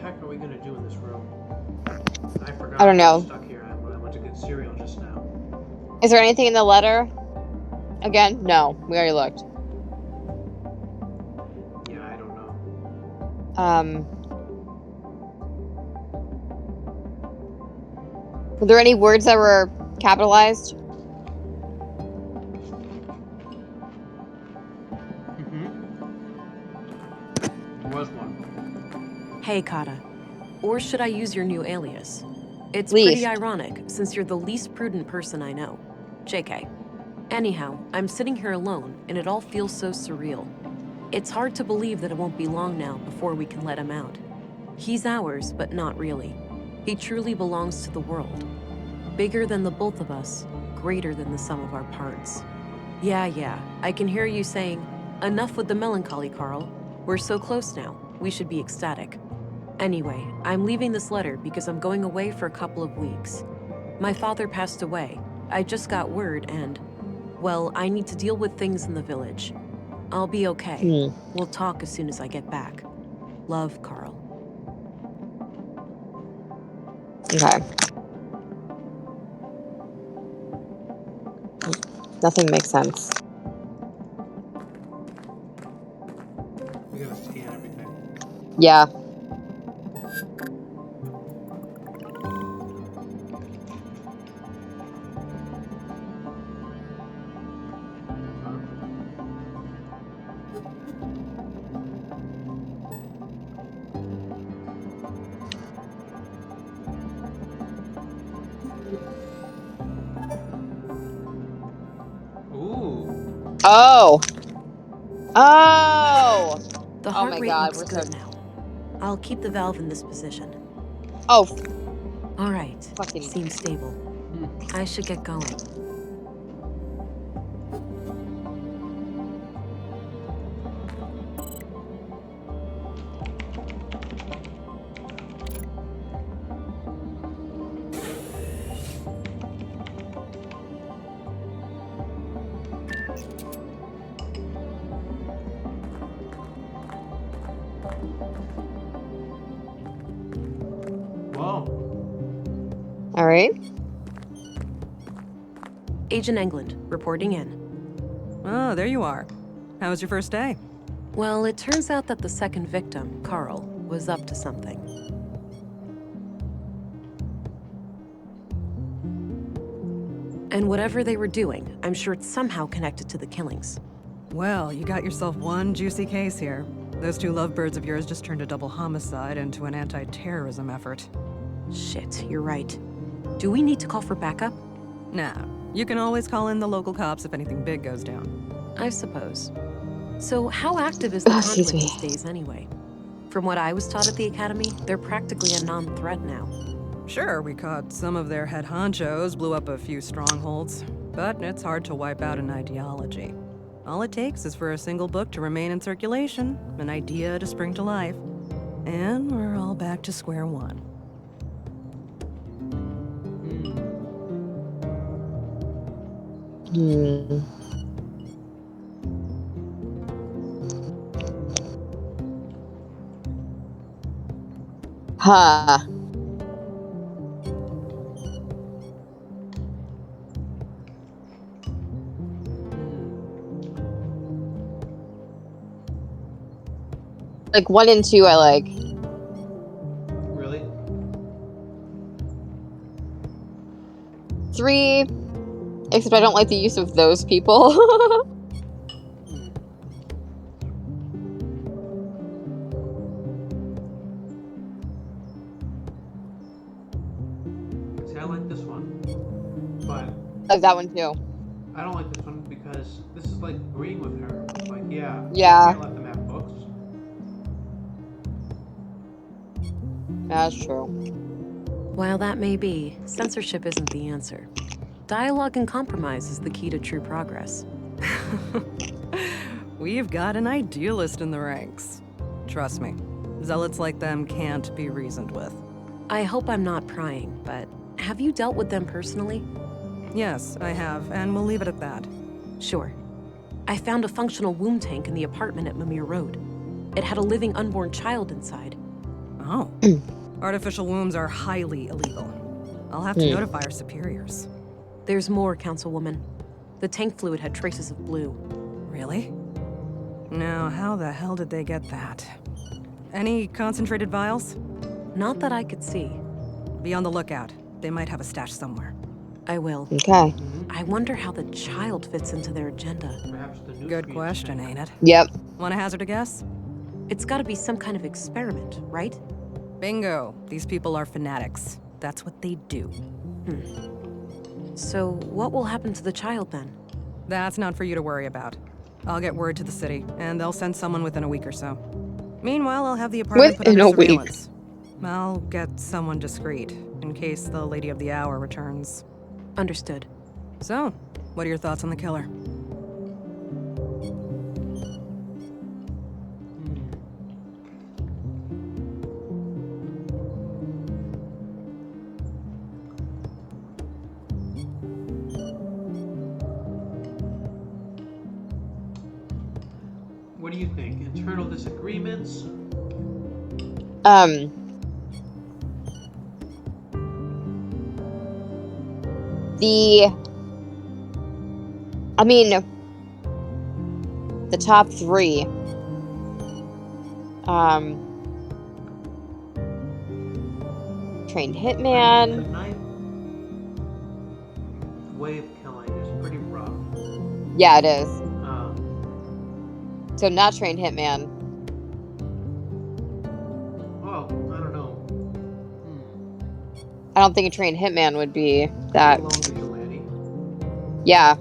heck are we gonna do in this room? I forgot. I don't know. I'm stuck here when I went to get cereal just now. Is there anything in the letter? Again? No. We already looked. Yeah, I don't know. Were there any words that were capitalized? There was one. Hey, Kata. Or should I use your new alias? It's Least. pretty ironic, since you're the least prudent person I know. JK. Anyhow, I'm sitting here alone, and it all feels so surreal. It's hard to believe that it won't be long now before we can let him out. He's ours, but not really. He truly belongs to the world. Bigger than the both of us, greater than the sum of our parts. Yeah, I can hear you saying, enough with the melancholy, Carl. We're so close now, we should be ecstatic. Anyway, I'm leaving this letter because I'm going away for a couple of weeks. My father passed away. I just got word and, well, I need to deal with things in the village. I'll be okay. We'll talk as soon as I get back. Love, Carl. Okay. Nothing makes sense. We gotta scan everything. Yeah. Ooh. Oh. Oh. The heart my rate God, looks we're good now. I'll keep the valve in this position. Oh. All right. Fucking. Seems stable. I should get going. Whoa. All right. Agent England, reporting in. Oh, there you are. How was your first day? Well, it turns out that the second victim, Carl, was up to something. And whatever they were doing, I'm sure it's somehow connected to the killings. Well, you got yourself one juicy case here. Those two lovebirds of yours just turned a double homicide into an anti-terrorism effort. Shit, you're right. Do we need to call for backup? Nah, you can always call in the local cops if anything big goes down. I suppose. So how active is the Excuse conflict me. these days anyway? From what I was taught at the academy, they're practically a non-threat now. Sure, we caught some of their head honchos, blew up a few strongholds, but it's hard to wipe out an ideology. All it takes is for a single book to remain in circulation, an idea to spring to life, and we're all back to square one. Huh. Like 1 and 2 I like. Really? 3, except I don't like the use of those people. See, I like this one, but Like that one too. I don't like this one because this is like agreeing with her. Like, yeah, Yeah. you can't let them have books. That's true. While that may be, censorship isn't the answer. Dialogue and compromise is the key to true progress. We've got an idealist in the ranks. Trust me, zealots like them can't be reasoned with. I hope I'm not prying, but have you dealt with them personally? Yes, I have, and we'll leave it at that. Sure. I found a functional womb tank in the apartment at Mimir Road. It had a living unborn child inside. Oh. Artificial wombs are highly illegal. I'll have to notify our superiors. There's more, Councilwoman. The tank fluid had traces of blue. Really? Now, how the hell did they get that? Any concentrated vials? Not that I could see. Be on the lookout. They might have a stash somewhere. I will. Okay. I wonder how the child fits into their agenda. Perhaps the Good nutrients question, thing. ain't it? Yep. Want to hazard a guess? It's gotta be some kind of experiment, right? Bingo. These people are fanatics. That's what they do. So, what will happen to the child then? That's not for you to worry about. I'll get word to the city, and they'll send someone within a week or so. Meanwhile, I'll have the apartment put Within under a week. surveillance. I'll get someone discreet, in case the Lady of the Hour returns. Understood. So, what are your thoughts on the killer? What do you think? Internal disagreements? I mean, the top three. Trained hitman. The knife way of killing is pretty rough. Yeah, it is. Um, So not trained hitman. well, I don't know. I don't think a trained hitman would be that. Lone vigilante. Yeah,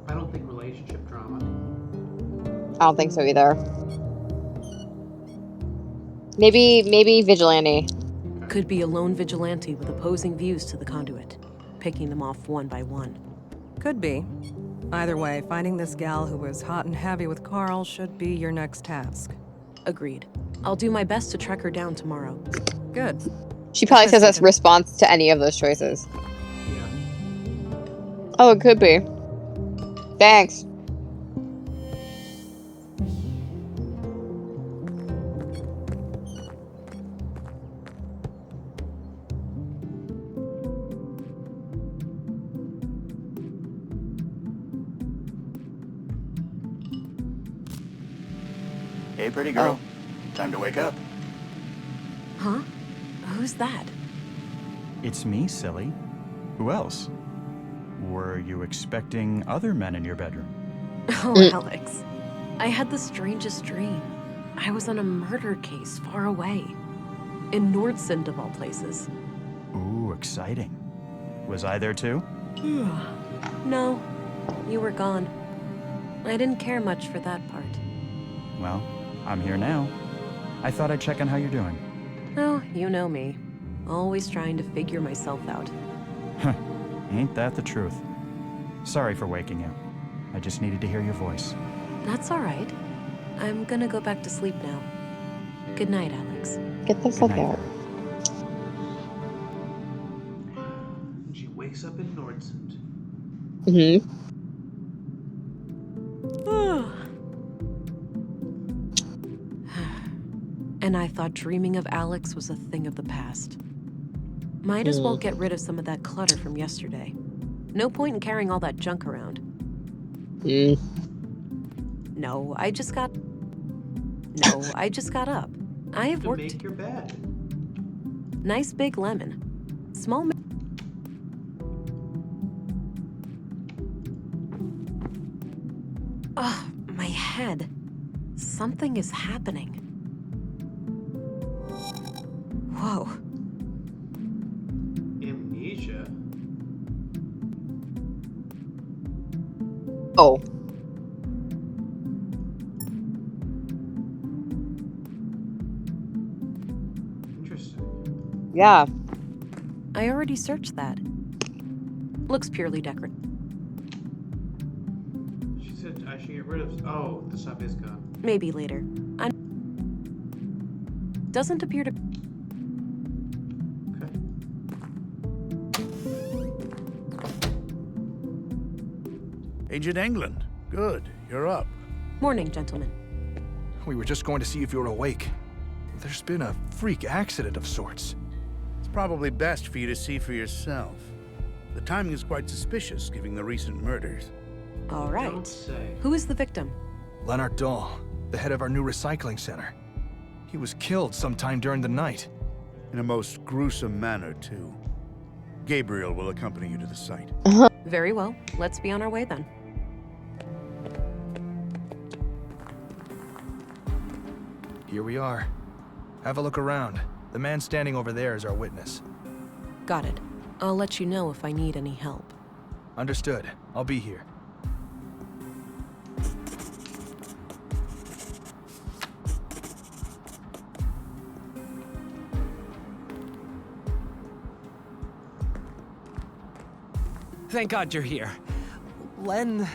I don't think relationship drama. I don't think so either. Maybe vigilante. Could be a lone vigilante with opposing views to the conduit, picking them off one by one. Could be. Either way, finding this gal who was hot and heavy with Carl should be your next task. Agreed. I'll do my best to track her down tomorrow. Good. She probably Yes, says that's Ethan. response to any of those choices. Yeah. Oh, it could be. Thanks. Hey, pretty girl. Time to wake up. Huh? Who's that? It's me, silly. Who else? Were you expecting other men in your bedroom? Oh, Alex. I had the strangest dream. I was on a murder case far away. In Nordsund, of all places. Ooh, exciting. Was I there too? No, you were gone. I didn't care much for that part. Well, I'm here now. I thought I'd check on how you're doing. Oh, you know me. Always trying to figure myself out. Ain't that the truth? Sorry for waking you. I just needed to hear your voice. That's all right. I'm gonna go back to sleep now. Good night, Alex. Get the fuck out. And she wakes up in Nordsund. Mm-hmm. And I thought dreaming of Alex was a thing of the past. Might as well get rid of some of that clutter from yesterday. No point in carrying all that junk around. No, I just got up. I have To worked. make your bed. Nice big lemon. Small. Ugh, my head. Something is happening. Whoa. Amnesia. Oh. Interesting. Yeah. I already searched that. Looks purely decorative. She said I should get rid of. Oh, the stuff is gone. Maybe later. Doesn't appear to. Okay. Agent England. Good. You're up. Morning, gentlemen. We were just going to see if you were awake. There's been a freak accident of sorts. It's probably best for you to see for yourself. The timing is quite suspicious, given the recent murders. All right. Don't say. Who is the victim? Leonard Dahl, the head of our new recycling center. He was killed sometime during the night. In a most gruesome manner, too. Gabriel will accompany you to the site. Very well. Let's be on our way then. Here we are. Have a look around. The man standing over there is our witness. Got it. I'll let you know if I need any help. Understood. I'll be here. Thank God you're here. Len...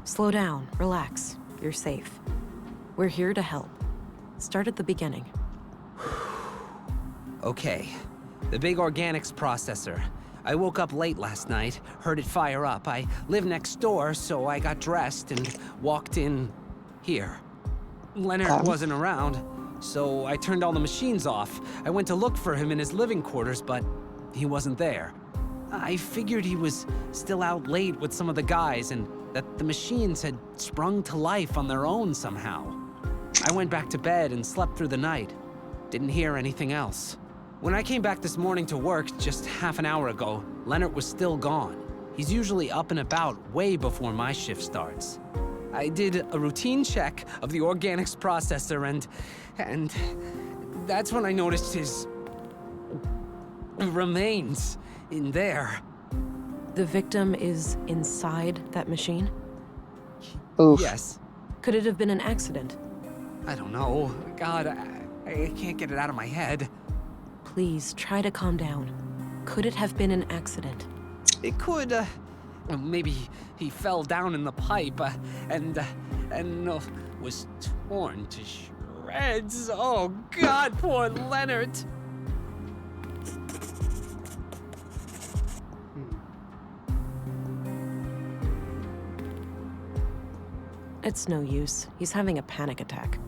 Slow down. Relax. You're safe. We're here to help. Start at the beginning. Okay. The big organics processor. I woke up late last night, heard it fire up. I live next door, so I got dressed and walked in here. Leonard wasn't around, so I turned all the machines off. I went to look for him in his living quarters, but he wasn't there. I figured he was still out late with some of the guys and that the machines had sprung to life on their own somehow. I went back to bed and slept through the night. Didn't hear anything else. When I came back this morning to work just half an hour ago, Leonard was still gone. He's usually up and about way before my shift starts. I did a routine check of the organics processor and that's when I noticed his remains in there. The victim is inside that machine? Oof. Yes. Could it have been an accident? I don't know. God, I can't get it out of my head. Please, try to calm down. Could it have been an accident? It could, maybe he fell down in the pipe, and was torn to shreds. Oh, God, poor Leonard. It's no use. He's having a panic attack.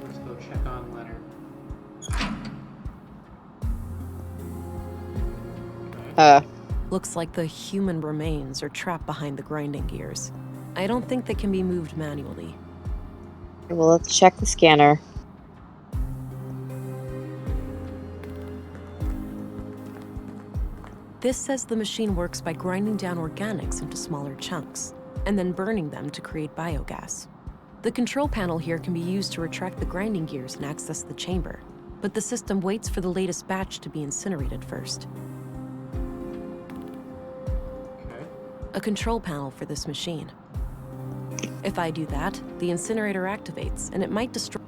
Let's go check on Leonard. Looks like the human remains are trapped behind the grinding gears. I don't think they can be moved manually. Well, let's check the scanner. This says the machine works by grinding down organics into smaller chunks, and then burning them to create biogas. The control panel here can be used to retract the grinding gears and access the chamber, but the system waits for the latest batch to be incinerated first. Okay. A control panel for this machine. If I do that, the incinerator activates, and it might destroy...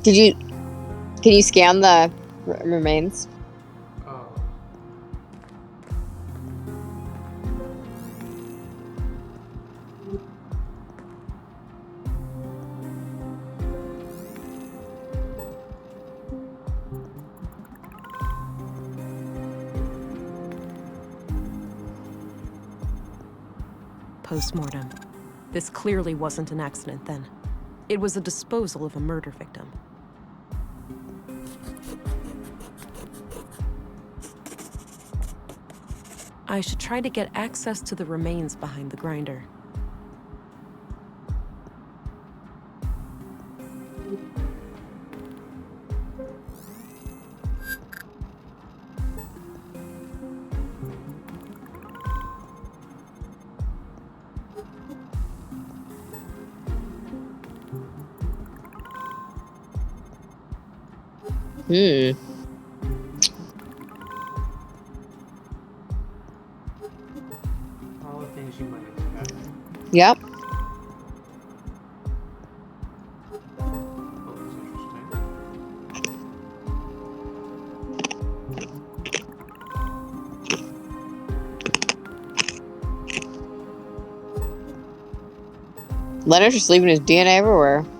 Can you scan the remains? Oh. Post-mortem. This clearly wasn't an accident then. It was a disposal of a murder victim. I should try to get access to the remains behind the grinder. All the things you might expect. Yep. Oh, that's interesting. Leonard's just leaving his DNA everywhere. He's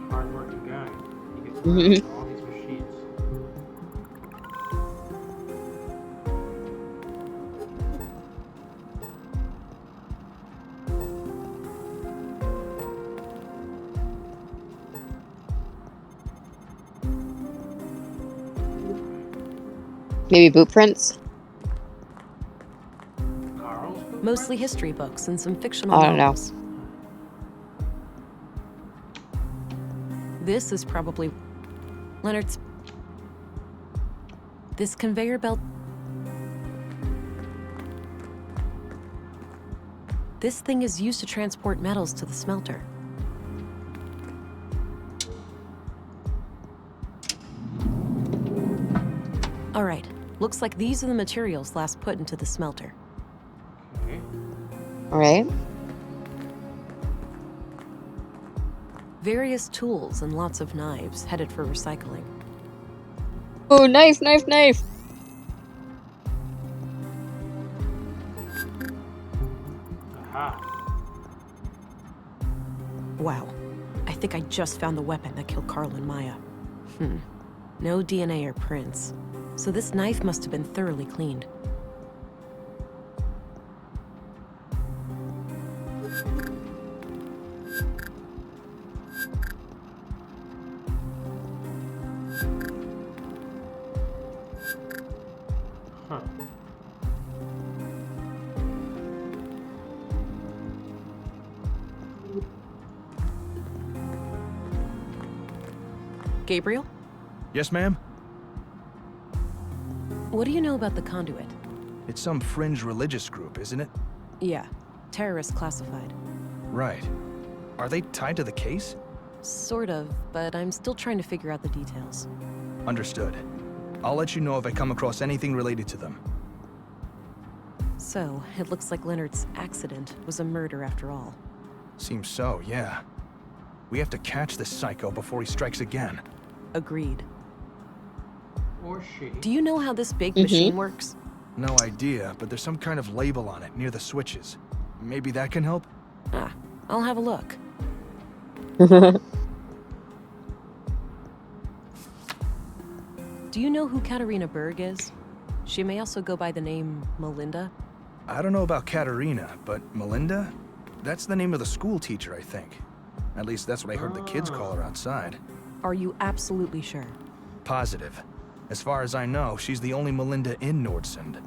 a hard-working guy. He gets Mhm. around all these machines. Maybe boot prints? Carl's boot Mostly prints? history books and some fictional I don't know. novels. This is probably Leonard's. This conveyor belt. This thing is used to transport metals to the smelter. All right, looks like these are the materials last put into the smelter. Okay. Alright. Various tools and lots of knives headed for recycling. Oh, knife, knife, knife! Aha. Wow, I think I just found the weapon that killed Carl and Maya. No DNA or prints, so this knife must have been thoroughly cleaned. Huh. Gabriel, Yes, ma'am? what do you know about the conduit? It's some fringe religious group, isn't it? Yeah, terrorist classified. Right. Are they tied to the case? Sort of, but I'm still trying to figure out the details. Understood. I'll let you know if I come across anything related to them. So, it looks like Leonard's accident was a murder after all. Seems so, yeah. We have to catch this psycho before he strikes again. Agreed. Or she. Do you know how this big machine works? No idea, but there's some kind of label on it near the switches. Maybe that can help? Ah, I'll have a look. Do you know who Katarina Berg is? She may also go by the name Melinda. I don't know about Katerina, but Melinda? That's the name of the school teacher, I think. At least that's what I heard the kids call her outside. Are you absolutely sure? Positive. As far as I know, she's the only Melinda in Nordsund.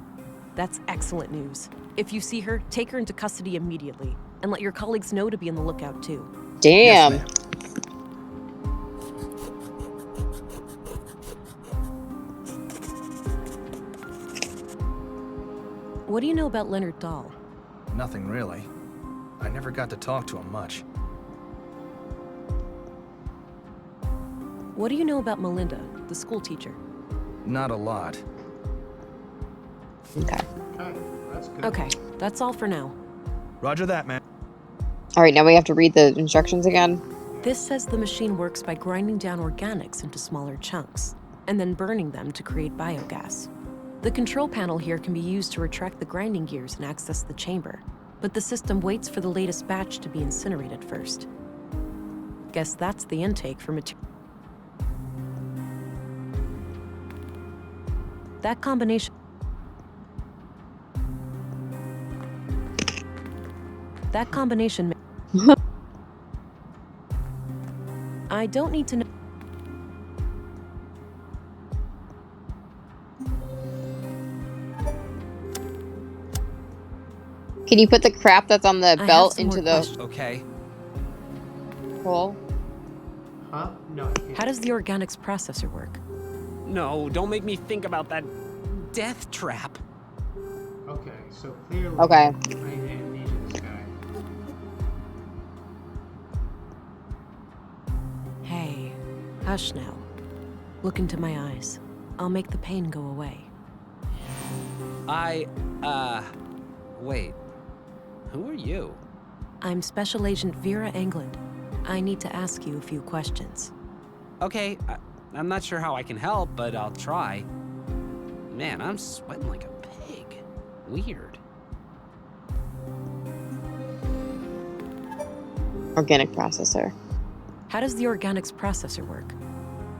That's excellent news. If you see her, take her into custody immediately, and let your colleagues know to be on the lookout too. Damn. Yes, ma'am. What do you know about Leonard Dahl? Nothing really. I never got to talk to him much. What do you know about Melinda, the school teacher? Not a lot. Okay. Okay, that's good. Okay, that's all for now. Roger that, man. Alright, now we have to read the instructions again. This says the machine works by grinding down organics into smaller chunks, and then burning them to create biogas. The control panel here can be used to retract the grinding gears and access the chamber, but the system waits for the latest batch to be incinerated first. Guess that's the intake for material. That combination I don't need to know. Can you put the crap that's on the I have belt some into more the questions. Okay. hole? Huh? No, I can't. How does the organics processor work? No, don't make me think about that death trap. Okay, so clearly. Okay. I amnesia this guy. Hey, hush now. Look into my eyes. I'll make the pain go away. Wait. Who are you? I'm Special Agent Vera Englund. I need to ask you a few questions. Okay, I'm not sure how I can help, but I'll try. Man, I'm sweating like a pig. Weird. Organic processor. How does the organics processor work?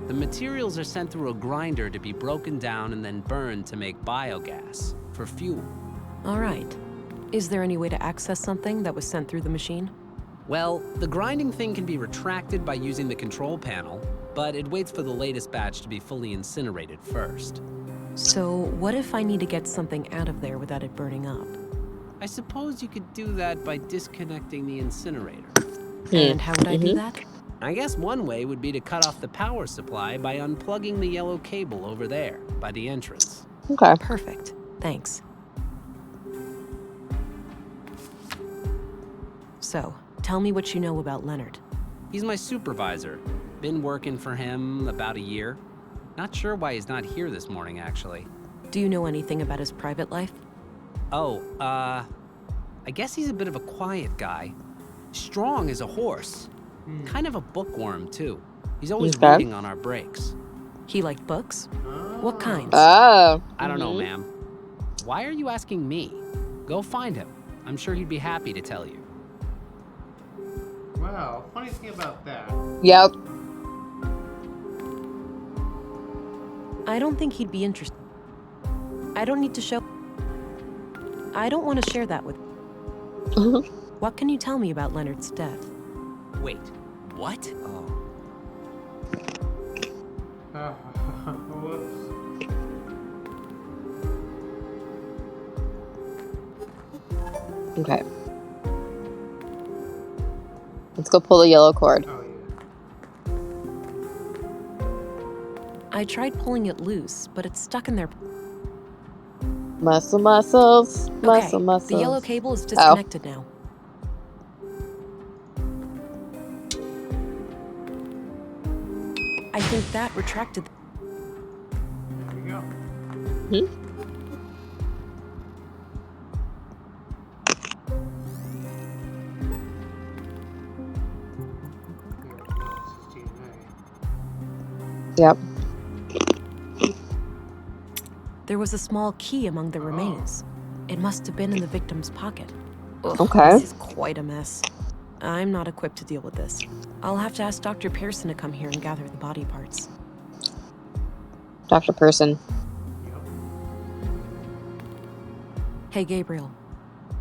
The materials are sent through a grinder to be broken down and then burned to make biogas for fuel. All right. Is there any way to access something that was sent through the machine? Well, the grinding thing can be retracted by using the control panel, but it waits for the latest batch to be fully incinerated first. So, what if I need to get something out of there without it burning up? I suppose you could do that by disconnecting the incinerator. And how would I do that? I guess one way would be to cut off the power supply by unplugging the yellow cable over there, by the entrance. Okay. Perfect. Thanks. So, tell me what you know about Leonard. He's my supervisor. Been working for him about a year. Not sure why he's not here this morning, actually. Do you know anything about his private life? Oh, I guess he's a bit of a quiet guy. Strong as a horse. Kind of a bookworm, too. He's always Okay. reading on our breaks. He liked books? What kinds? Oh. I don't know, ma'am. Why are you asking me? Go find him. I'm sure he'd be happy to tell you. Wow, funny thing about that. Yep. I don't think he'd be interested. I don't need to show. I don't want to share that with. What can you tell me about Leonard's death? Wait, what? Oh. Whoops. Okay. Let's go pull the yellow cord. Oh, yeah. I tried pulling it loose, but it's stuck in there. Muscles. Muscles. The yellow cable is disconnected now. I think that retracted. There we go. Here we go, this is DNA. Yep. There was a small key among the remains. It must have been in the victim's pocket. Ugh, Okay. This is quite a mess. I'm not equipped to deal with this. I'll have to ask Dr. Pearson to come here and gather the body parts. Dr. Person. Yep. Hey, Gabriel.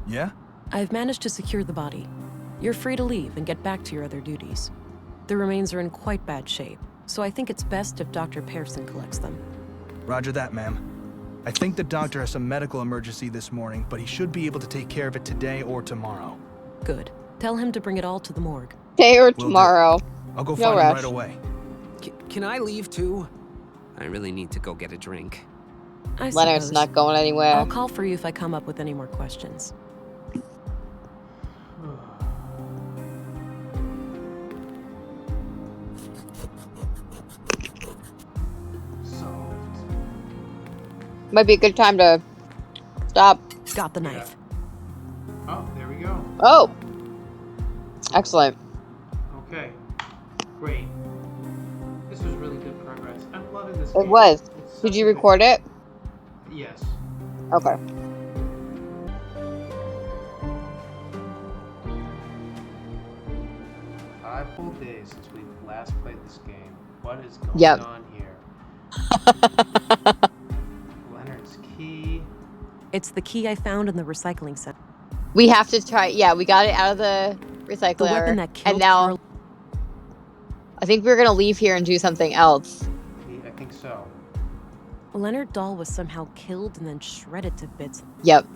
Yeah? I've managed to secure the body. You're free to leave and get back to your other duties. The remains are in quite bad shape, so I think it's best if Dr. Pearson collects them. Roger that, ma'am. I think the doctor has some medical emergency this morning, but he should be able to take care of it today or tomorrow. Good. Tell him to bring it all to the morgue. Today or Will do. tomorrow. I'll go No find him rush. right away. Can I leave too? I really need to go get a drink. I Leonard's suppose. not going anywhere. I'll call for you if I come up with any more questions. Solved. Might be a good time to stop. Got the knife. Oh, there we go. Oh. Excellent. Okay. Great. This was really good progress. I'm loving this It game. was. It's such Did you a good- record it? Yes. Okay. Five full days since we last played this game. What is going Yep. on here? Leonard's key. It's the key I found in the recycling center. We have to try. Yeah, we got it out of the recycler. The weapon that killed and now Carl. I think we're gonna leave here and do something else. I think so. Leonard Dahl was somehow killed and then shredded to bits. Yep.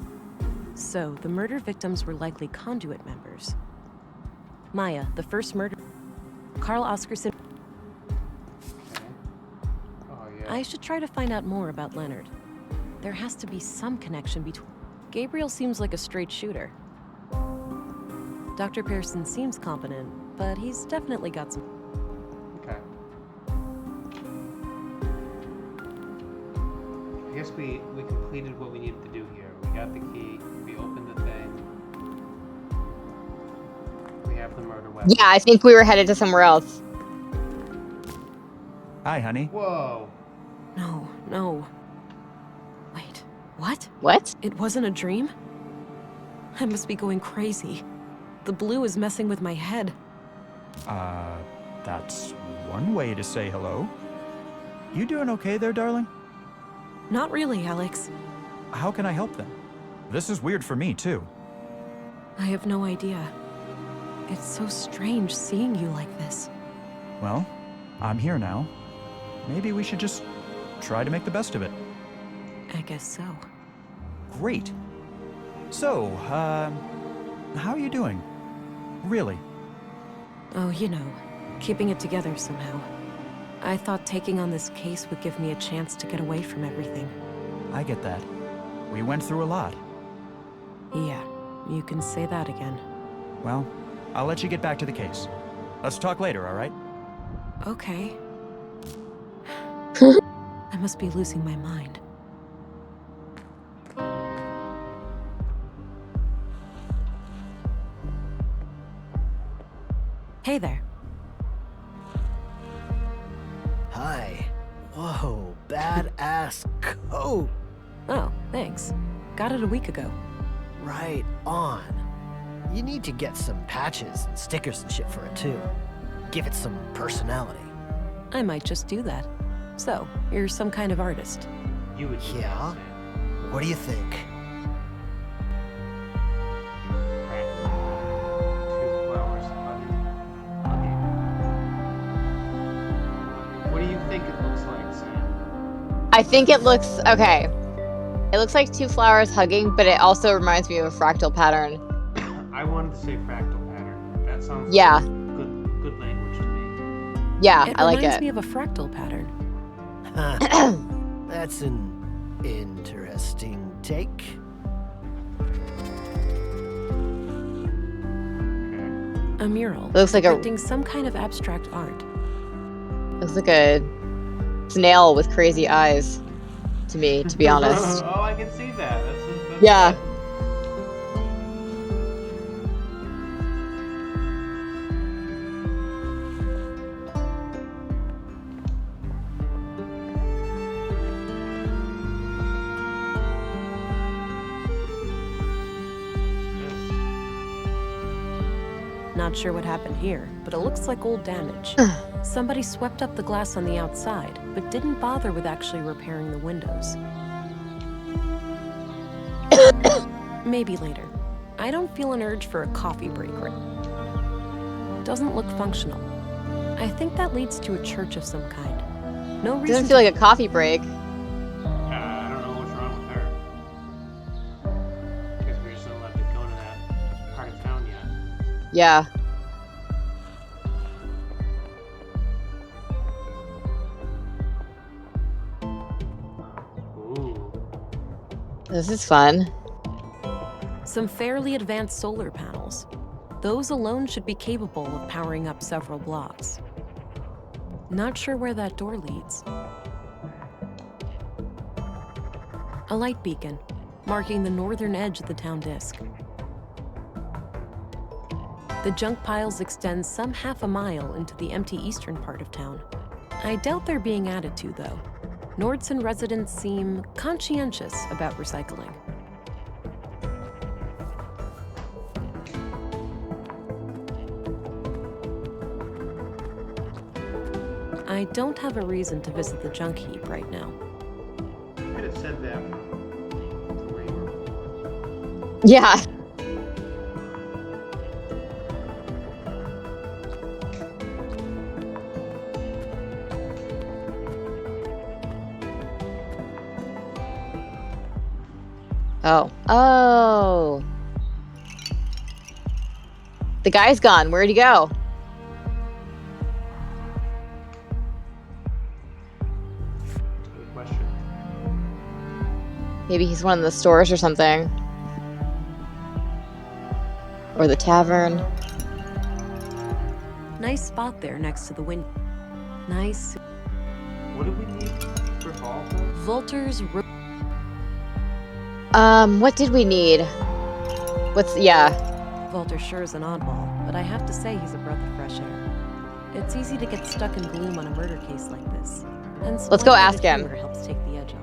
So, the murder victims were likely conduit members. Maya, the first murder. Carl Oscarson. Okay. Oh, yeah. I should try to find out more about Leonard. There has to be some connection between. Gabriel seems like a straight shooter. Dr. Pearson seems competent, but he's definitely got some. Okay. I guess we completed what we needed to do here. We got the key. We opened the thing. We have the murder weapon. Yeah, I think we were headed to somewhere else. Hi, honey. Whoa. No. Wait, what? What? It wasn't a dream? I must be going crazy. The blue is messing with my head. That's one way to say hello. You doing okay there, darling? Not really, Alex. How can I help then? This is weird for me, too. I have no idea. It's so strange seeing you like this. Well, I'm here now. Maybe we should just try to make the best of it. I guess so. Great. So, how are you doing? Really? Oh, you know, keeping it together somehow. I thought taking on this case would give me a chance to get away from everything. I get that. We went through a lot. Yeah, you can say that again. Well, I'll let you get back to the case. Let's talk later, all right? Okay. I must be losing my mind. Hey there. Hi. Whoa, badass coat. Oh, thanks. Got it a week ago. Right on. You need to get some patches and stickers and shit for it too. Give it some personality. I might just do that. So, you're some kind of artist. You would do Yeah? that, Sam. What do you think? Two flowers hugging. What do you think it looks like, Sam? I think it looks okay. It looks like two flowers hugging, but it also reminds me of a fractal pattern. I wanted to say fractal pattern. That sounds Yeah. like good language to me. Yeah, It I like reminds it. me of a fractal pattern. That's an interesting take. Okay. A mural. Looks like a- depicting some kind of abstract art. Looks like a snail with crazy eyes to me, to be honest. Oh, I can see that. That's Yeah. good. Not sure what happened here, but it looks like old damage. Somebody swept up the glass on the outside, but didn't bother with actually repairing the windows. Maybe later. I don't feel an urge for a coffee break right. Doesn't look functional. I think that leads to a church of some kind. No reason Doesn't feel like a coffee break. I don't know what's wrong with her. Guess we're just not allowed to go into that part of town yet. Yeah. Ooh. This is fun. Some fairly advanced solar panels. Those alone should be capable of powering up several blocks. Not sure where that door leads. A light beacon, marking the northern edge of the town disk. The junk piles extend some half a mile into the empty eastern part of town. I doubt they're being added to, though. Nordson residents seem conscientious about recycling. I don't have a reason to visit the junk heap right now. You could have said that from where you were before. Yeah. Oh. Oh. The guy's gone. Where'd he go? Good question. Maybe he's one of the stores or something. Or the tavern. Nice spot there next to the window. Nice. What do we need for Volta? Volter's What did we need? Yeah. Volter sure is an oddball, but I have to say he's a breath of fresh air. It's easy to get stuck in gloom on a murder case like this. And Let's go splendid ask him. humor helps take the edge off.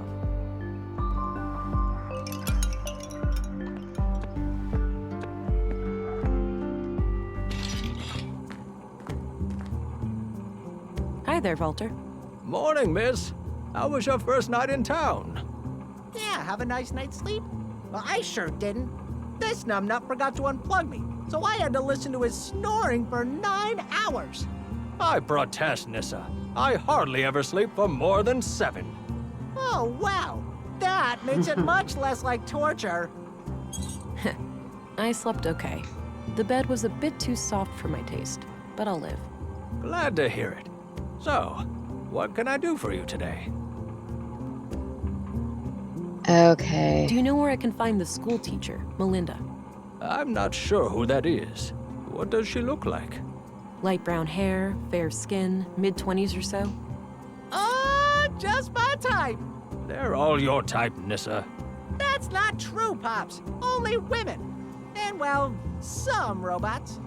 Hi there, Volter. Morning, miss. How was your first night in town? Yeah, have a nice night's sleep? Well, I sure didn't. This numbnut forgot to unplug me, so I had to listen to his snoring for 9 hours. I protest, Nissa. I hardly ever sleep for more than 7. Oh, wow. that makes it much less like torture. I slept okay. The bed was a bit too soft for my taste, but I'll live. Glad to hear it. So, what can I do for you today? Okay. Do you know where I can find the school teacher, Melinda? I'm not sure who that is. What does she look like? Light brown hair, fair skin, mid-20s or so? Oh, just my type. They're all your type, Nissa. That's not true, Pops. Only women. And, well, some robots.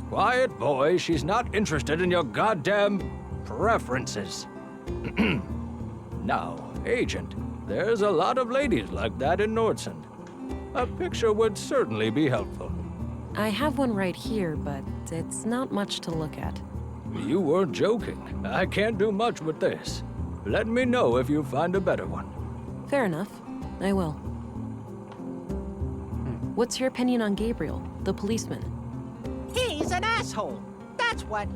Quiet, boy. She's not interested in your goddamn preferences. Now, Agent, there's a lot of ladies like that in Nordsund. A picture would certainly be helpful. I have one right here, but it's not much to look at. You weren't joking. I can't do much with this. Let me know if you find a better one. Fair enough. I will. What's your opinion on Gabriel, the policeman? He's an asshole. That's what.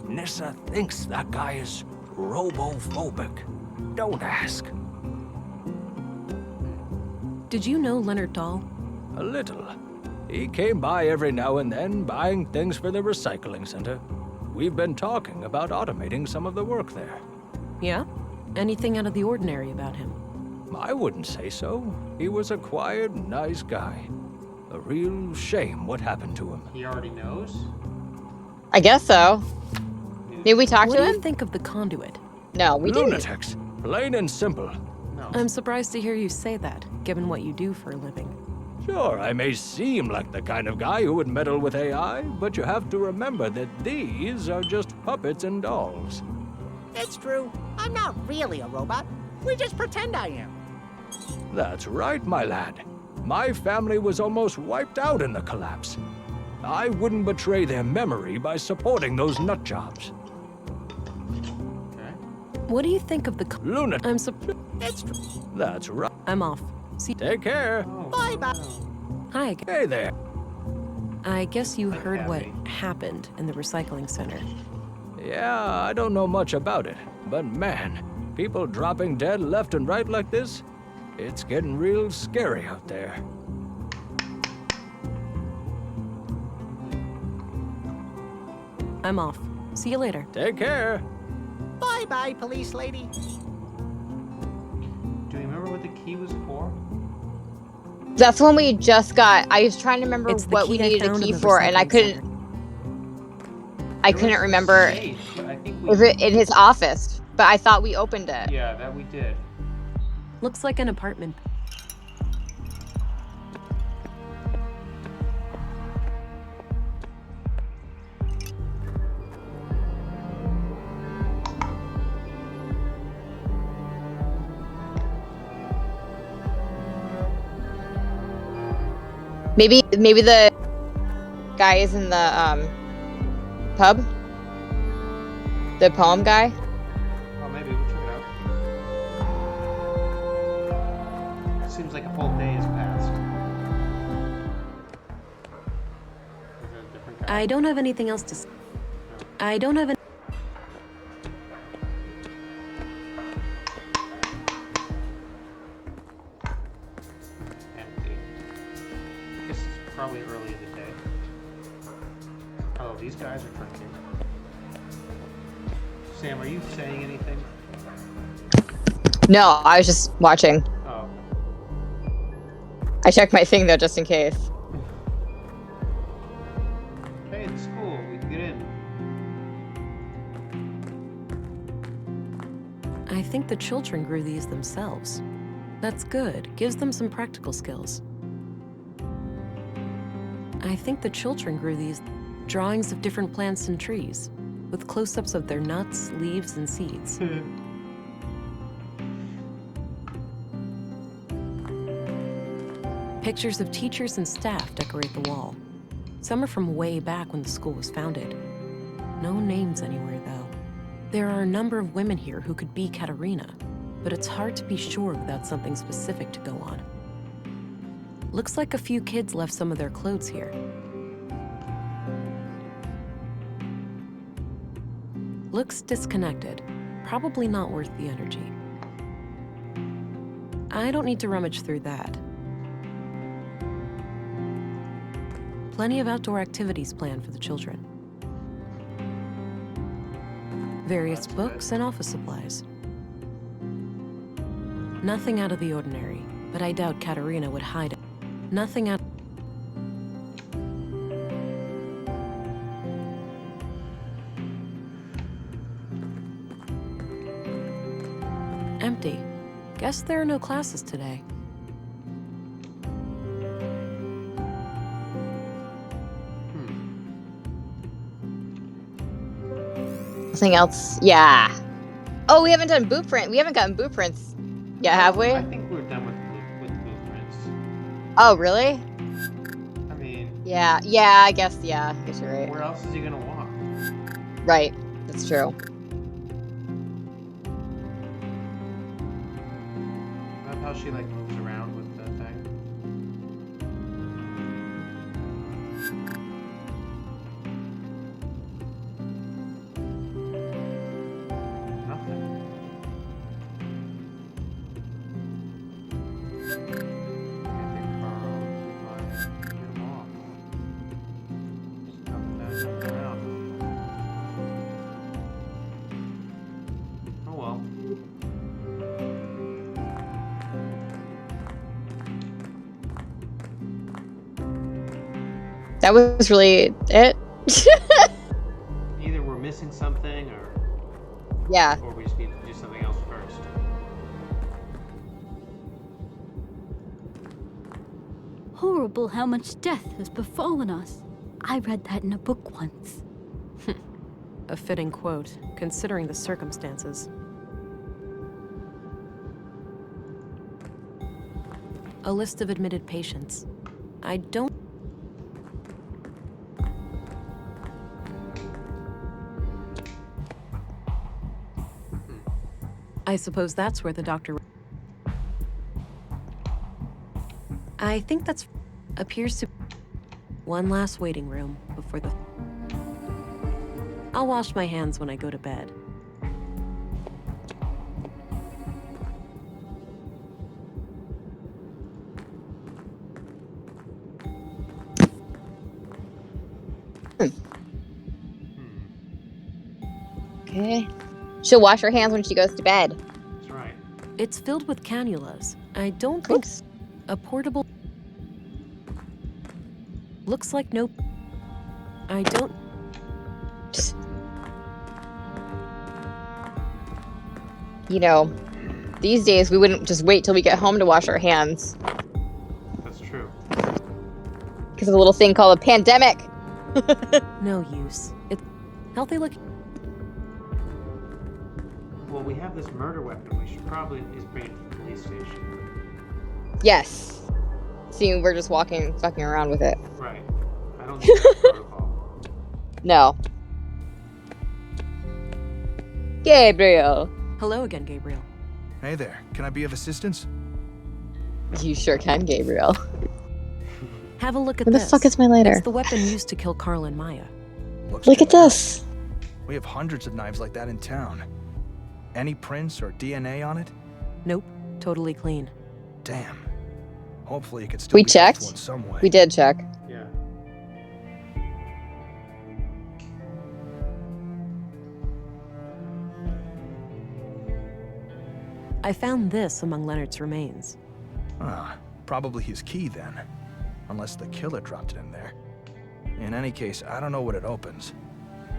Nissa thinks that guy is robophobic. Don't ask. Did you know Leonard Dahl? A little. He came by every now and then, buying things for the recycling center. We've been talking about automating some of the work there. Yeah? Anything out of the ordinary about him? I wouldn't say so. He was a quiet, nice guy. A real shame what happened to him. He already knows? I guess so. Did we talk What to do him? you think of the conduit? No, we didn't. Lunatics. Plain and simple. No. I'm surprised to hear you say that, given what you do for a living. Sure, I may seem like the kind of guy who would meddle with AI, but you have to remember that these are just puppets and dolls. It's true. I'm not really a robot. We just pretend I am. That's right, my lad. My family was almost wiped out in the collapse. I wouldn't betray their memory by supporting those nut jobs. Okay. What do you think of the Lunatic. It's true. That's right. I'm off. See. Take care. Oh, Bye-bye. no. Hi again. Hey there. I guess you heard what Abby. happened in the recycling center. Yeah, I don't know much about it, but man, people dropping dead left and right like this, it's getting real scary out there. I'm off. See you later. Take care. Bye-bye, police lady. Do you remember what the key was for? That's when we just got. I was trying to remember It's the what we key I needed a found in key the for, and I recycling couldn't. center. I There couldn't was a remember. safe, but I think we. Was it in his office? But I thought we opened it. Yeah, that we did. Looks like an apartment. Maybe the guy is in the pub. The poem guy. Oh, maybe we'll check it out. It seems like a whole day has passed. Is it a different guy? I don't have anything else to. I don't have any. Empty. I guess it's probably early in the day. Oh, these guys are drinking. Sam, are you saying anything? No, I was just watching. Oh. I checked my thing though, just in case. Hey, it's school. We can get in. I think the children grew these themselves. That's good. Gives them some practical skills. I think the children grew these drawings of different plants and trees, with close-ups of their nuts, leaves, and seeds. Pictures of teachers and staff decorate the wall. Some are from way back when the school was founded. No names anywhere, though. There are a number of women here who could be Katerina, but it's hard to be sure without something specific to go on. Looks like a few kids left some of their clothes here. Looks disconnected. Probably not worth the energy. I don't need to rummage through that. Plenty of outdoor activities planned for the children. Various books and office supplies. Nothing out of the ordinary, but I doubt Katerina would hide it. Nothing out. Empty. Guess there are no classes today. Nothing else? Yeah. Oh, we haven't done blueprint. We haven't gotten blueprints. Yeah, have we? I think we're done with blueprints. Oh, really? I mean, Yeah. Yeah, I guess you're right. where else is he gonna walk? Right. That's true. That's how she like moves around with the thing. Nothing. I think Carl might get him off. Just nothing around. Oh well. That was really it. Either we're missing something Yeah. or we just need to do something else first. Horrible how much death has befallen us. I read that in a book once. A fitting quote, considering the circumstances. A list of admitted patients. I don't... I suppose that's where the doctor... I think that's... appears to... One last waiting room before the... I'll wash my hands when I go to bed. Okay. She'll wash her hands when she goes to bed. That's right. It's filled with cannulas. I don't think... A portable... Looks like no... I don't... You know, these days we wouldn't just wait till we get home to wash our hands. That's true. Because of a little thing called a pandemic. No use. It's healthy looking. Well, we have this murder weapon. We should probably just bring it to the police station. Yes. See, we're just fucking around with it. Right. I don't think that's protocol. No. Gabriel. Hello again, Gabriel. Hey there, can I be of assistance? You sure can, Gabriel. Have a look at Where the this. fuck is my lighter? It's the weapon used to kill Carl and Maya. Look at this. We have hundreds of knives like that in town. Any prints or DNA on it? Nope. Totally clean. Damn. Hopefully it could still We be helpful checked. in some way. We did check. Yeah. I found this among Leonard's remains. Ah, probably his key then. Unless the killer dropped it in there. In any case, I don't know what it opens.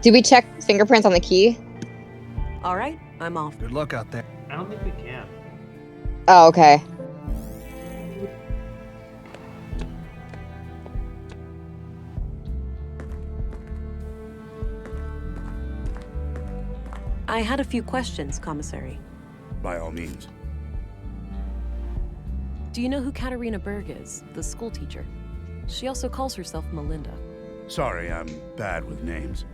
Did we check fingerprints on the key? All right, I'm off. Good luck out there. I don't think we can. Oh, okay. I had a few questions, Commissary. By all means. Do you know who Katerina Berg is, the school teacher? She also calls herself Melinda. Sorry, I'm bad with names.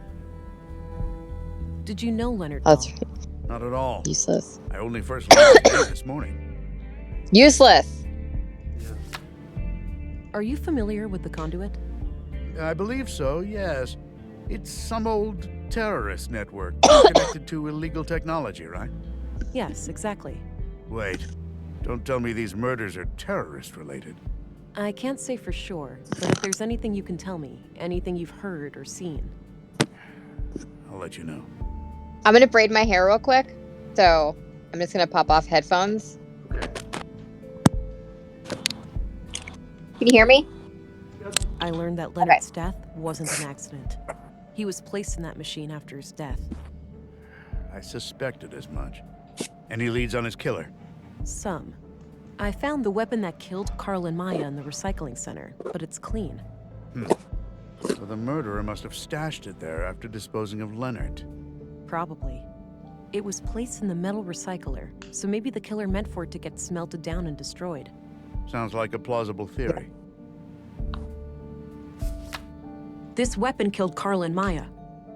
Did you know Leonard? Oh, that's well? right. Not at all. Useless. I only first learned his name this morning. Useless. Are you familiar with the Conduit? I believe so, yes. It's some old terrorist network connected to illegal technology, right? Yes, exactly. Wait. Don't tell me these murders are terrorist-related. I can't say for sure, but if there's anything you can tell me, anything you've heard or seen. I'll let you know. I'm gonna braid my hair real quick, so I'm just gonna pop off headphones. Okay. Can you hear me? I learned that Leonard's death wasn't an accident. He was placed in that machine after his death. I suspected as much. Any leads on his killer? Some. I found the weapon that killed Carl and Maya in the recycling center, but it's clean. So the murderer must have stashed it there after disposing of Leonard. Probably. It was placed in the metal recycler, so maybe the killer meant for it to get smelted down and destroyed. Sounds like a plausible theory. This weapon killed Carl and Maya.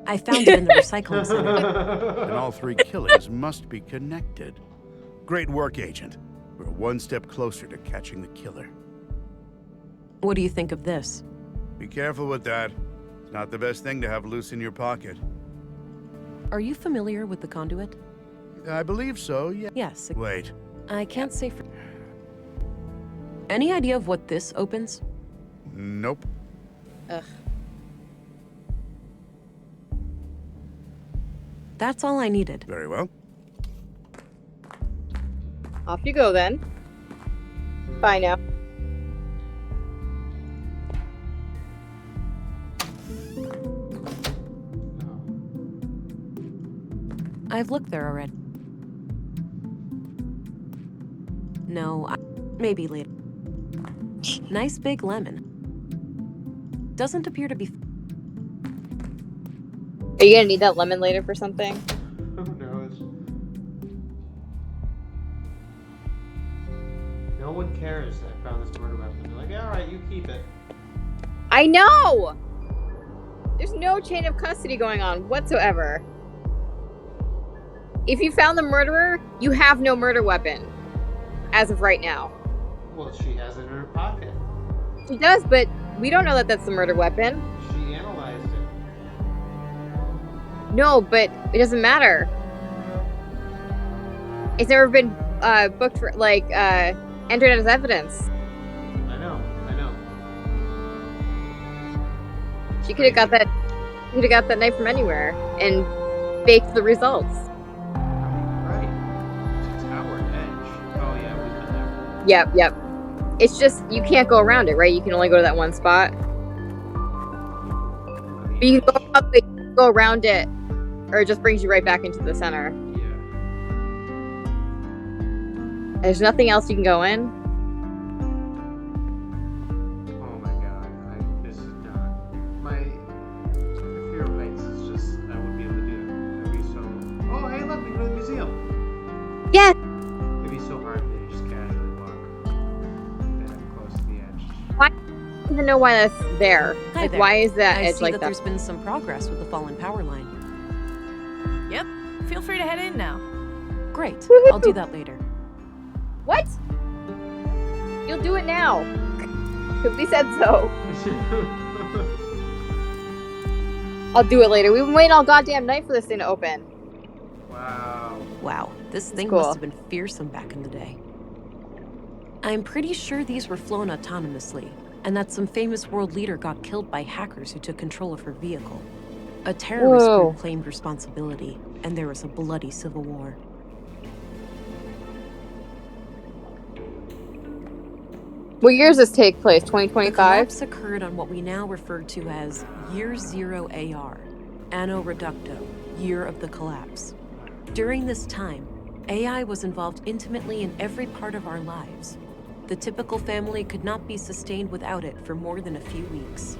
I found it in the recycling center. And all three killings must be connected. Great work, Agent. We're one step closer to catching the killer. What do you think of this? Be careful with that. It's not the best thing to have loose in your pocket. Are you familiar with the conduit? I believe so, yeah. Yes. Wait. I can't say for... Any idea of what this opens? Nope. Ugh. That's all I needed. Very well. Off you go then. Bye now. I've looked there already. No, maybe later. Nice big lemon. Doesn't appear to be... Are you gonna need that lemon later for something? Who knows? No one cares that I found this murder weapon. They're like, alright, you keep it. I know! There's no chain of custody going on whatsoever. If you found the murderer, you have no murder weapon. As of right now. Well, she has it in her pocket. She does, but we don't know that that's the murder weapon. She analyzed it. No, but it doesn't matter. It's never been booked for, entered as evidence. I know. She could have got that. Could have got that knife from anywhere and faked the results. Right. It's Tower Edge. Oh yeah, we've been there. Yep. It's just you can't go around it, right? You can only go to that one spot. But you can go around it, or it just brings you right back into the center. Yeah. There's nothing else you can go in. Oh my god. This is not. My fear of heights is just, I wouldn't be able to do it. It'd be so... Oh, hey, look, we can go to the museum. Yes! It'd be so hard to just casually walk that close to the edge. Why? I don't even know why that's there. Hi Like, there. why is that I edge see like that that? there's been some progress with the fallen power line. Yep. Feel free to head in now. Great. Woohoo! I'll do that later. What? You'll do it now. Because we said so. I'll do it later. We've been waiting all goddamn night for this thing to open. Wow, this thing cool. must have been fearsome back in the day. I'm pretty sure these were flown autonomously, and that some famous world leader got killed by hackers who took control of her vehicle. A terrorist Whoa. group claimed responsibility, and there was a bloody civil war. What year does this take place? The 2025? collapse occurred on what we now refer to as Year Zero AR, Anno Reducto, Year of the Collapse. During this time, AI was involved intimately in every part of our lives. The typical family could not be sustained without it for more than a few weeks.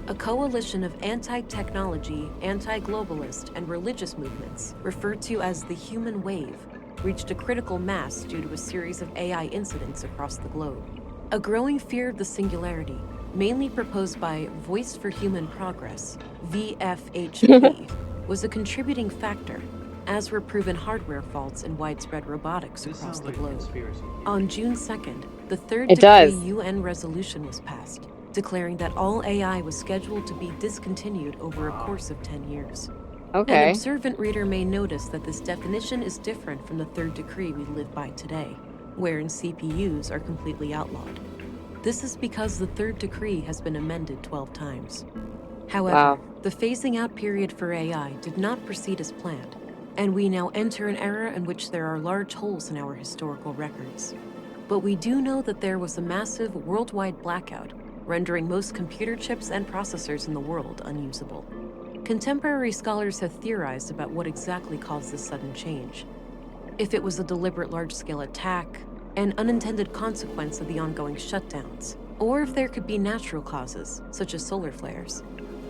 A coalition of anti-technology, anti-globalist, and religious movements, referred to as the Human Wave, reached a critical mass due to a series of AI incidents across the globe. A growing fear of the singularity, mainly proposed by Voice for Human Progress, VFHP, was a contributing factor, as were proven hardware faults and widespread robotics This across sounds the like a globe. conspiracy. On June 2nd, the third It decree does. UN resolution was passed, declaring that all AI was scheduled to be discontinued over a course of 10 years. An Okay. observant reader may notice that this definition is different from the third decree we live by today. wherein CPUs are completely outlawed. This is because the third decree has been amended 12 times. However, Wow. the phasing out period for AI did not proceed as planned, and we now enter an era in which there are large holes in our historical records. But we do know that there was a massive worldwide blackout, rendering most computer chips and processors in the world unusable. Contemporary scholars have theorized about what exactly caused this sudden change. If it was a deliberate large-scale attack, an unintended consequence of the ongoing shutdowns, or if there could be natural causes, such as solar flares.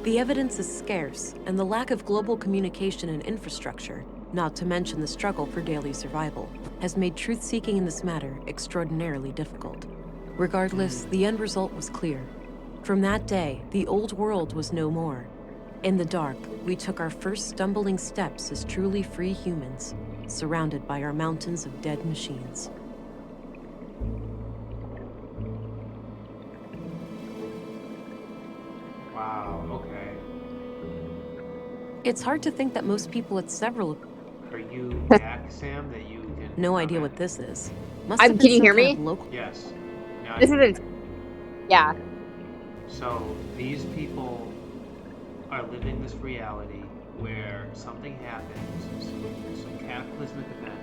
The evidence is scarce, and the lack of global communication and infrastructure, not to mention the struggle for daily survival, has made truth-seeking in this matter extraordinarily difficult. Regardless, the end result was clear. From that day, the old world was no more. In the dark, we took our first stumbling steps as truly free humans, surrounded by our mountains of dead machines. Wow, okay. It's hard to think that most people at several... Are you back, Sam, that you can... No idea what this is. Must have been Can you some hear kind me? of local... Yes. Now I This can- isn't. Yeah. So these people are living this reality where something happens, some cataclysmic event.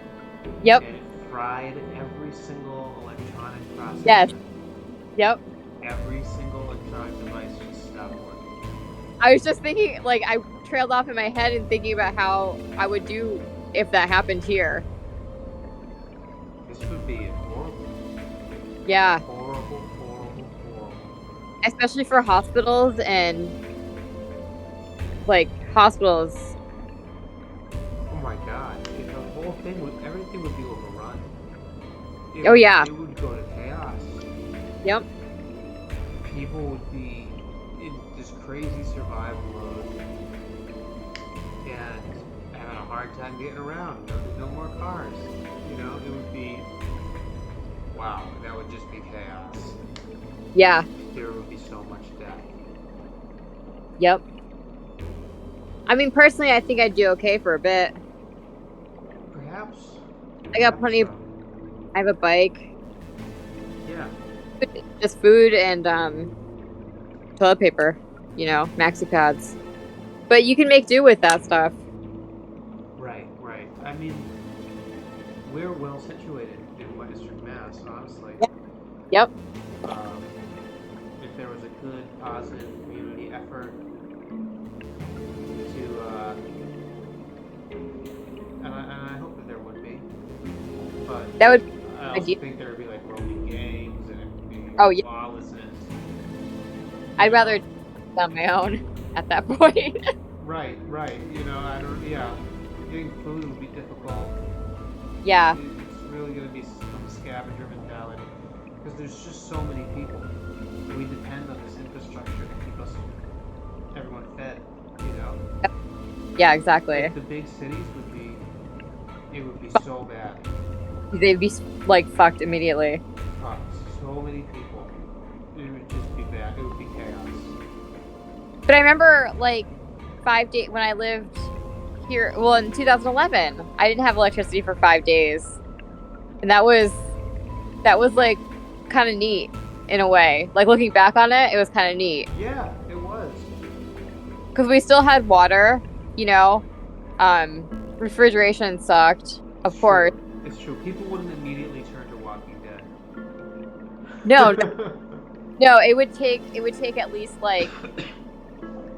Yep. And it fried every single electronic processor. Yes. Yep. Every single electronic device just stopped working. I was just thinking, like, I trailed off in my head and thinking about how I would do if that happened here. This would be horrible. Yeah. Horrible. Especially for hospitals and, like, hospitals. Oh my god. The whole thing would, everything would be overrun. Oh, yeah. It would go to chaos. Yep. People would be in this crazy survival mode and having a hard time getting around. No more cars. You know, it would be... Wow, that would just be chaos. Yeah. There would be so much death. Yep. I mean, personally, I think I'd do okay for a bit. Perhaps. I got plenty of... I have a bike. Yeah. Just food and, toilet paper. You know, maxi pads. But you can make do with that stuff. Right. I mean, we're well situated in Western Mass, honestly. Yep. If there was a good, positive community effort to, and I hope that there would be, but that would I also think there would be like roaming gangs and it would be lawlessness. I'd rather on my own at that point. Right. You know, getting food would be difficult. Yeah. It's really going to be some scavenger mentality because there's just so many people. We depend on this infrastructure to keep everyone fed, you know? Yeah, exactly. Like the big cities it would be so bad. They'd be, like, fucked immediately. So many people. It would just be bad. It would be chaos. But I remember, like, 5 days when I lived here, well, in 2011, I didn't have electricity for 5 days. And that was like, kind of neat. In a way. Like, looking back on it, it was kind of neat. Yeah, it was. Because we still had water, you know. Refrigeration sucked, of course. It's true. People wouldn't immediately turn to Walking Dead. No, it would take at least, like,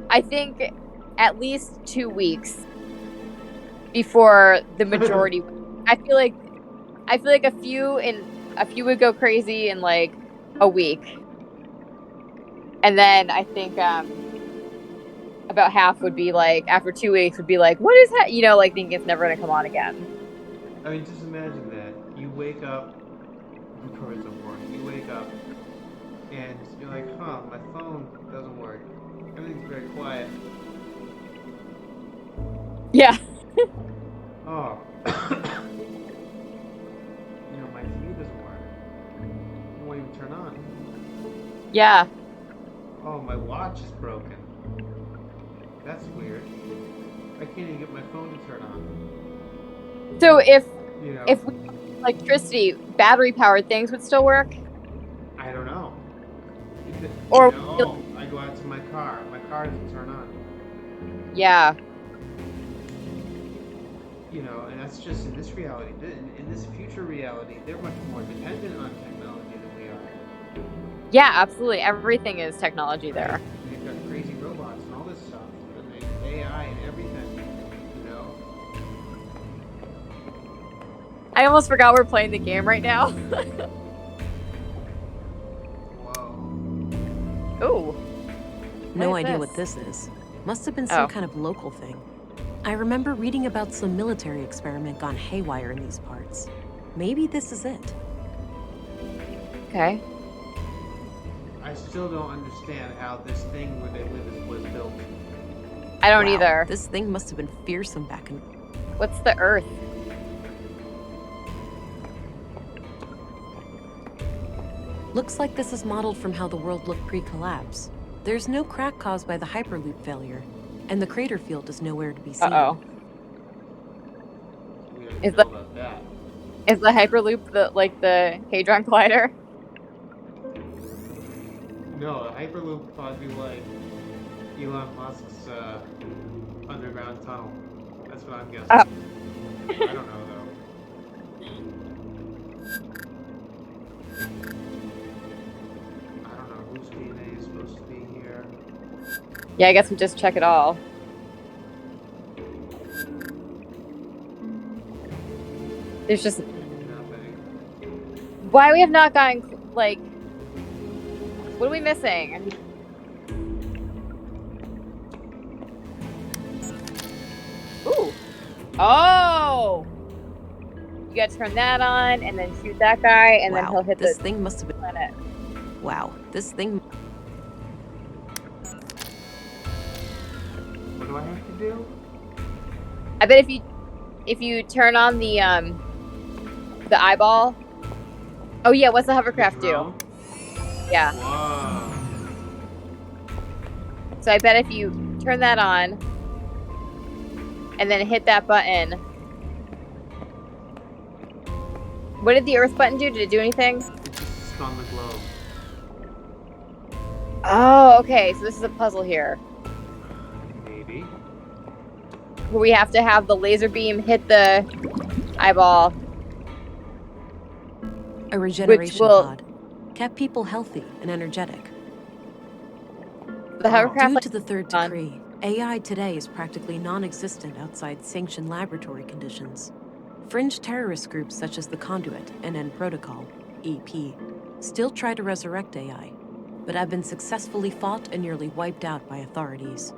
I think at least 2 weeks before the majority. I feel like a few would go crazy in, like, a week. And then I think about half would be like, after 2 weeks would be like, what is that? You know, like, thinking it's never gonna come on again. I mean, just imagine that. You wake up, before it's important, you wake up and you're like, huh, my phone doesn't work. Everything's very quiet. Yeah. Oh. You know, my TV doesn't work. It won't even turn on. Yeah. Oh, my watch is broken. That's weird. I can't even get my phone to turn on. So if You know. electricity, battery-powered things would still work? I don't know. Or I go out to my car. My car doesn't turn on. yeah. And that's just in this reality. In this future reality, they're much more dependent on technology than we are. Yeah, absolutely. Everything is technology there. They've got crazy robots and all this stuff, and AI and everything. I almost forgot we're playing the game right now. Whoa. Ooh. No What is idea this? what this is. Must have been some kind of local thing. I remember reading about some military experiment gone haywire in these parts. Maybe this is it. Okay. I still don't understand how this thing where they live was built. I don't Wow, either. This thing must have been fearsome back in... What's the Earth? Looks like this is modeled from how the world looked pre-collapse. There's no crack caused by the Hyperloop failure, and the crater field is nowhere to be seen. Uh-oh. Is the Hyperloop the Hadron Collider? No, the Hyperloop would probably be like Elon Musk's underground tunnel. That's what I'm guessing. I don't know though. I don't know whose DNA is supposed to be here. Yeah, I guess we just check it all. There's just nothing. Why we have not gotten like? What are we missing? Ooh. Oh. You gotta turn that on and then shoot that guy and then he'll hit this the thing must have been... planet. Wow, this thing... What do I have to do? I bet if you turn on the eyeball. Oh yeah, what's the hovercraft do? Yeah. Whoa. So I bet if you turn that on and then hit that button. What did the Earth button do? Did it do anything? It just spun the globe. Oh, okay. So this is a puzzle here. Maybe. Where we have to have the laser beam hit the eyeball. A regeneration will- pod. Kept people healthy and energetic. The hovercraft Due to the third decree, AI today is practically non-existent outside sanctioned laboratory conditions. Fringe terrorist groups such as the Conduit and End Protocol, EP, still try to resurrect AI, but have been successfully fought and nearly wiped out by authorities.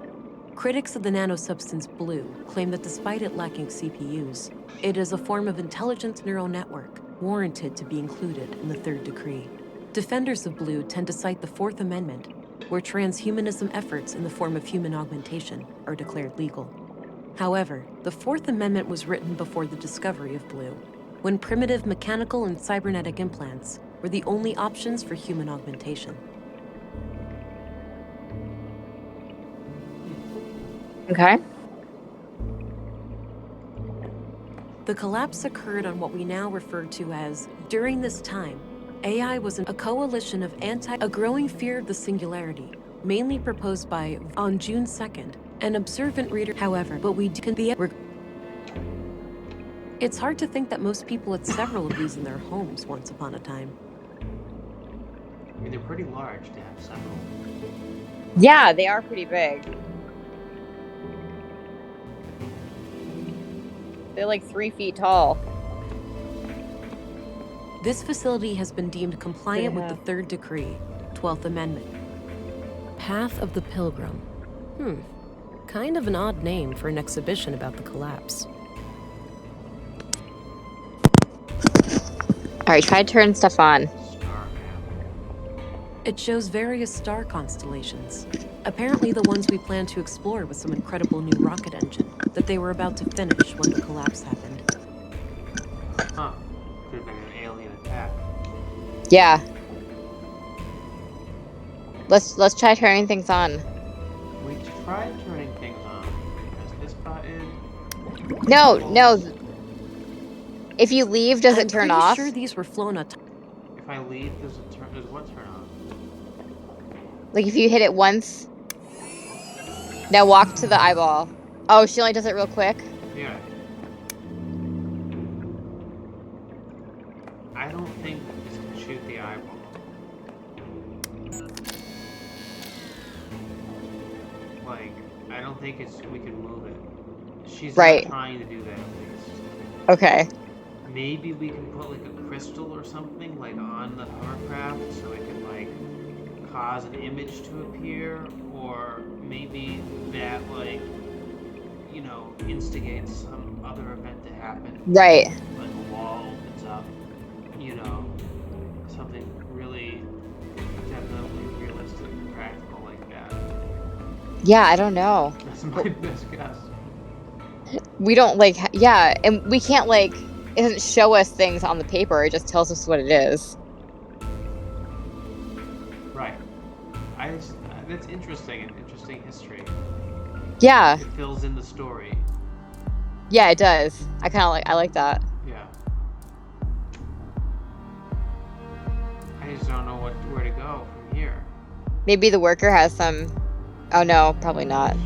Critics of the nanosubstance Blue claim that despite it lacking CPUs, it is a form of intelligent neural network warranted to be included in the third decree. Defenders of Blue tend to cite the Fourth Amendment, where transhumanism efforts in the form of human augmentation are declared legal. However, the Fourth Amendment was written before the discovery of Blue, when primitive mechanical and cybernetic implants were the only options for human augmentation. Okay. The collapse occurred on what we now refer to as, during this time, AI was a coalition of a growing fear of the singularity, mainly proposed by, on June 2nd, an observant reader, however, but we can be... It's hard to think that most people had several of these in their homes once upon a time. I mean, they're pretty large to have several. Yeah, they are pretty big. They're like 3 feet tall. This facility has been deemed compliant with the Third Decree, 12th Amendment. Path of the Pilgrim. Kind of an odd name for an exhibition about the collapse. Alright, try to turn stuff on. It shows various star constellations. Apparently the ones we plan to explore with some incredible new rocket engine that they were about to finish when the collapse happened. Huh. Could have been an alien attack. Yeah. Let's try turning things on. We tried turning things on. Press this button. No. If you leave, does I'm it turn pretty off? sure these were flown a If I leave, does what turn on? Like if you hit it once. Now walk to the eyeball. Oh, she only does it real quick. Yeah. I don't think this can shoot the eyeball. Like, I don't think we can move it. She's Right. not trying to do that, at least. Okay. Maybe we can put like a crystal or something like on the hovercraft so it can like cause an image to appear, or maybe that like, you know, instigates some other event to happen. Right. Like a wall opens up, you know, something really definitely realistic and practical like that. Yeah, I don't know. That's my best guess. We don't like, yeah, and we can't like, it doesn't show us things on the paper. It just tells us what it is. Right. That's interesting, an interesting history. Yeah. It fills in the story. Yeah, it does. I like that. Yeah. I just don't know where to go from here. Maybe the worker has some, oh no, probably not.